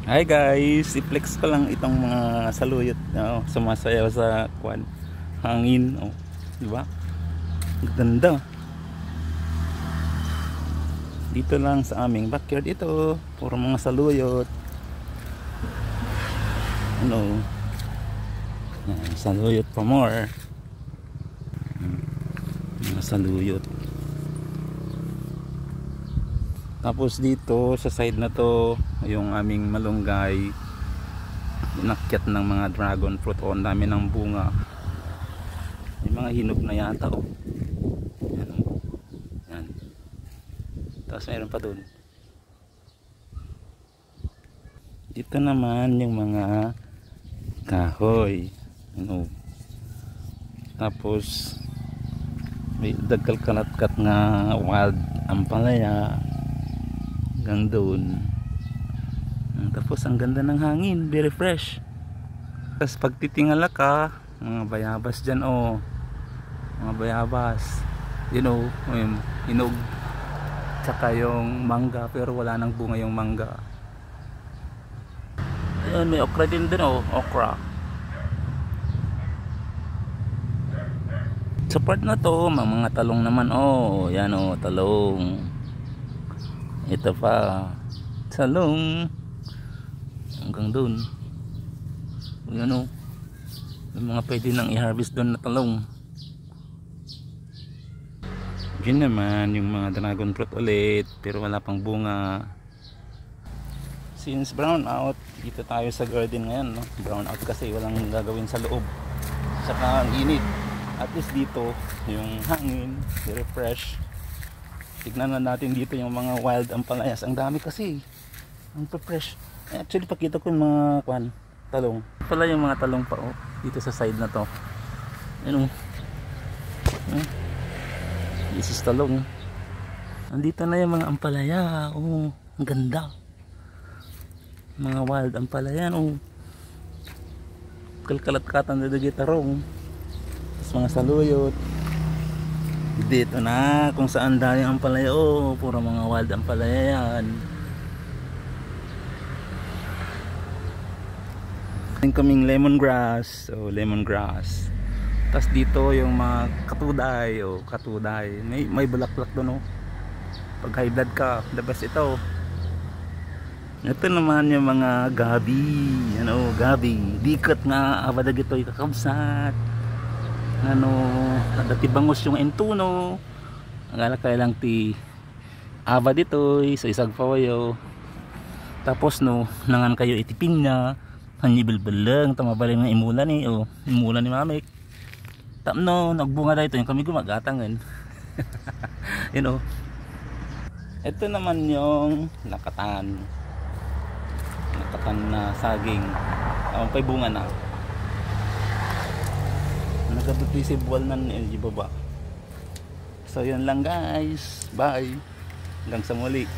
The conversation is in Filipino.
Hi guys, i-flex ko lang itong mga saluyot na sumasayaw sa kwan, hangin, oh, di ba? Ganda. Dito lang sa aming backyard ito, puro mga saluyot. Ano? Saluyot pa more. Mga saluyot. Tapos dito sa side na to, yung aming malunggay, inakyat ng mga dragon fruit. O, ang dami ng bunga. May mga hinog na yata, oh. Yan, oh. Yan. Tapos mayroon pa dun. Dito naman yung mga kahoy. Ano. Tapos may dagkal kanat-kat nga wild ampalaya hanggang doon. Tapos ang ganda ng hangin, very fresh. Tapos pag titingala ka, mga bayabas dyan, oh, mga bayabas, you know, hinog, tsaka yung mangga, pero wala nang bunga yung mangga. Ayun, may okra din din, oh, okra. Sa part na to, mga talong naman, oh, yan, oh, talong. Ito pa, talong hanggang doon. Yan, oh, yung mga pwede nang i-harvest doon na talong. Diyan naman yung mga dragon fruit ulit, pero wala pang bunga. Since brown out, dito tayo sa garden ngayon, no? Brown out kasi walang gagawin sa loob, saka ang init. At least dito yung hangin, very fresh. Tignan na natin dito yung mga wild ampalayas. Ang dami kasi, ang fresh. Actually pakita ko yung mga talong. Pala yung mga talong pa, oh, dito sa side na to. Ano? This is talong. Andito na yung mga ampalaya. Oh, ang ganda. Mga wild ampalaya, oh. Kalkalat-katan na gitarong. Tapos mga saluyot. Dito na kung saan dahil ampalaya, oh, puro mga wild ampalaya yan. Kaming lemongrass, oh, lemongrass. Tapos dito yung mga katuday, oh, katuday. May bulaklak doon, oh. Pag high blood ka, the best ito. Ito naman yung mga gabi, ano, gabi. Dikot nga abadag ito ikakabsat. Ano, dati bangus yung entuno. Ang alakay lang ti aba dito, so isag pawayo. Tapos no, nangan kayo itipin na hanyibilbil lang, tamabalay ng imulan ni, oh, imulan ni mamik. Tapno, nagbunga dito yung kami gumagatangan. You know. Ito naman yung nakatan na saging. Pay bunga na. Nagabuti si buwal na baba. So yun lang guys, bye, hanggang sa muli.